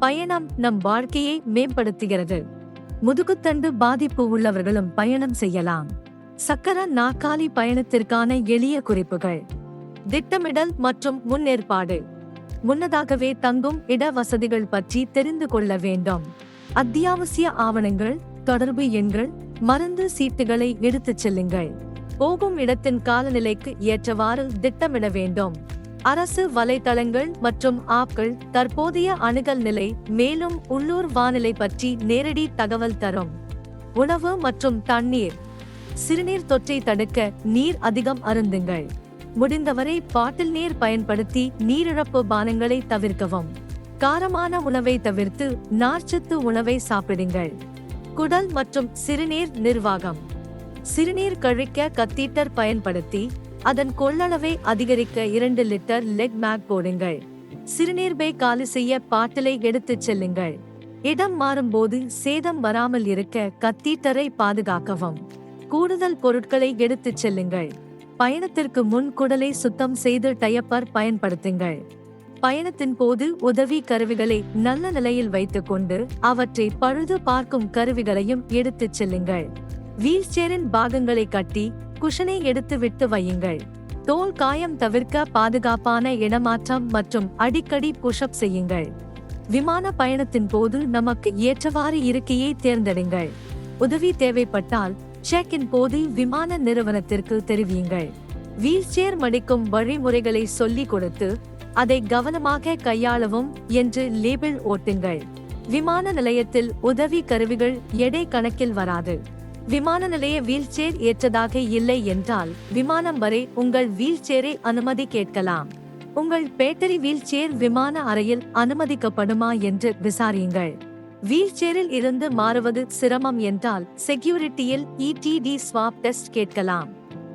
பயணம் நம் வாழ்க்கையை மேம்படுத்துகிறது. முதுகுத்தண்டு பாதிப்பு உள்ளவர்களும் பயணம் செய்யலாம். சக்கர நாற்காலி பயணத்திற்கான எளிய குறிப்புகள். திட்டமிடல் மற்றும் முன்னேற்பாடு. முன்னதாகவே தங்கும் இட வசதிகள் பற்றி தெரிந்து கொள்ள வேண்டும். அத்தியாவசிய ஆவணங்கள், தொடர்பு எண்கள், மருந்து சீட்டுகளை எடுத்துச் செல்லுங்கள். போகும் இடத்தின் காலநிலைக்கு ஏற்றவாறு திட்டமிட வேண்டும். அரசு வலைத்தளங்கள் மற்றும் ஆப்கள் தற்போதைய அணுகல் நிலை மேலும் உள்ளூர் வானிலை பற்றி நேரடி தகவல் தரும். உணவு மற்றும் தண்ணீர். சிறுநீர் தொற்றை தடுக்க நீர் அதிகம் அருந்துங்கள். முடிந்தவரை பாட்டில் நீர் பயன்படுத்தி நீரிழப்பு பானங்களை தவிர்க்கவும். காரமான உணவை தவிர்த்து நார்ச்சத்து உணவை சாப்பிடுங்கள். குடல் மற்றும் சிறுநீர் நிர்வாகம். சிறுநீர் கழிக்க கத்தீட்டர் பயன்படுத்தி அதன் கொள்ளளவை அதிகரிக்க 2 லிட்டர் லெக் மேக் போடுங்கள். சிறுநீர்பை காலி செய்ய பாட்டிலை எடுத்துச் செல்லுங்கள். இடம் மாறும்போது சேதம் வராமல் இருக்க கத்தீட்டரை பாதுகாக்கவும். கூடுதல் பொருட்களை எடுத்துச் செல்லுங்கள். பயணத்திற்கு முன் குடலை சுத்தம் செய்து டயப்பர் பயன்படுத்துங்கள். பயணத்தின் போது உதவி கருவிகளை நல்ல நிலையில் வைத்துக்கொண்டு அவற்றை பழுது பார்க்கும் கருவிகளையும் எடுத்துச் செல்லுங்கள். வீல்சேரின் பாகங்களை கட்டி குஷனை எடுத்து விட்டு வையுங்கள். தோல் காயம் தவிர்க்க பாதுகாப்பான இடமாற்றம் மற்றும் அடிக்கடி புஷ்அப் செய்யுங்கள். விமான பயணத்தின் போது நமக்கு ஏற்றவாறு இருக்கையை தேர்ந்தெடுங்கள். உதவி தேவைப்பட்டால் செக் இன் போது விமான நிறுவனத்திற்கு தெரிவியுங்கள். வீல்சேர் மடிக்கும் வழிமுறைகளை சொல்லிக் கொடுத்து அதை கவனமாக கையாளவும் என்று லேபிள் ஓட்டுங்கள். விமான நிலையத்தில் உதவி கருவிகள் எடை கணக்கில் வராது. விமான நிலைய வீல்சேர் ஏற்றதாக இல்லை என்றால் விமானம் வரை உங்கள் வீல்சேரை அனுமதி கேட்கலாம். உங்கள் பேட்டரி வீல்சேர் விமான அறையில் அனுமதிக்கப்படுமா என்று விசாரியுங்கள். வீல்சேரில் இருந்து மாறுவது சிரமம் என்றால் செக்யூரிட்டியில் ETD ஸ்வாப் டெஸ்ட் கேட்கலாம்.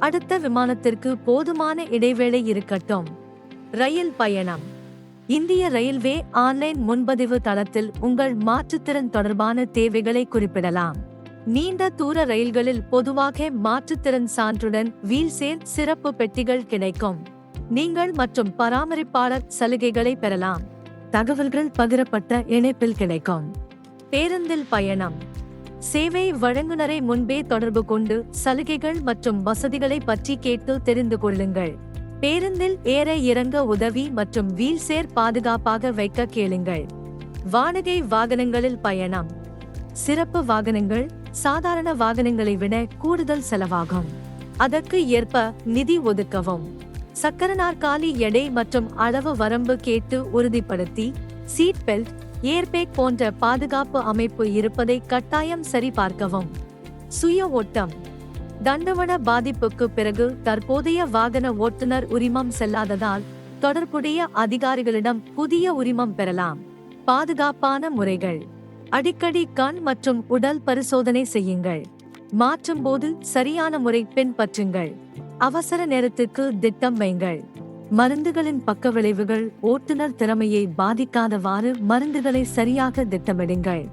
அடுத்த விமானத்திற்கு போதுமான இடைவேளை இருக்கட்டும். ரயில் பயணம். இந்திய ரயில்வே ஆன்லைன் முன்பதிவு தளத்தில் உங்கள் மாற்றுத்திறன் தொடர்பான தேவைகளை குறிப்பிடலாம். நீண்ட தூர ரயில்களில் பொதுவாக மாற்றுத்திறன் சான்றுடன் வீல்சேர் சிறப்பு பெட்டிகள் கிடைக்கும். நீங்கள் மற்றும் பராமரிப்பாளர் சலுகைகளை பெறலாம். தகவல்கள் பகிரப்பட்ட இணைப்பில் கிடைக்கும். பேருந்தில் பயணம். சேவை வழங்குனரை முன்பே தொடர்பு கொண்டு சலுகைகள் மற்றும் வசதிகளை பற்றி கேட்டு தெரிந்து கொள்ளுங்கள். பேருந்தில் ஏற இறங்க உதவி மற்றும் வீல்சேர் பாதுகாப்பாக வைக்க கேளுங்கள். வாடகை வாகனங்களில் பயணம். சிறப்பு வாகனங்கள் சாதாரண வாகனங்களை விட கூடுதல் செலவாகும். அதற்கு ஏற்ப நிதி ஒதுக்கவும். சக்கர நாற்காலி எடை மற்றும் அளவு வரம்பு கேட்டு உறுதிப்படுத்தி சீட் பெல்ட், ஏர்பேக் போன்ற பாதுகாப்பு அமைப்பு இருப்பதை கட்டாயம் சரிபார்க்கவும். சுய ஓட்டம். தண்டவன பாதிப்புக்கு பிறகு தற்போதைய வாகன ஓட்டுநர் உரிமம் செல்லாததால் தொடர்புடைய அதிகாரிகளிடம் புதிய உரிமம் பெறலாம். பாதுகாப்பான முறைகள். அடிக்கடி கண் மற்றும் உடல் பரிசோதனை செய்யுங்கள். மாற்றும் போது சரியான முறை பின்பற்றுங்கள். அவசர நேரத்துக்கு திட்டம் வையுங்கள். மருந்துகளின் பக்க விளைவுகள். ஓட்டுநர் திறமையை பாதிக்காதவாறு மருந்துகளை சரியாக திட்டமிடுங்கள்.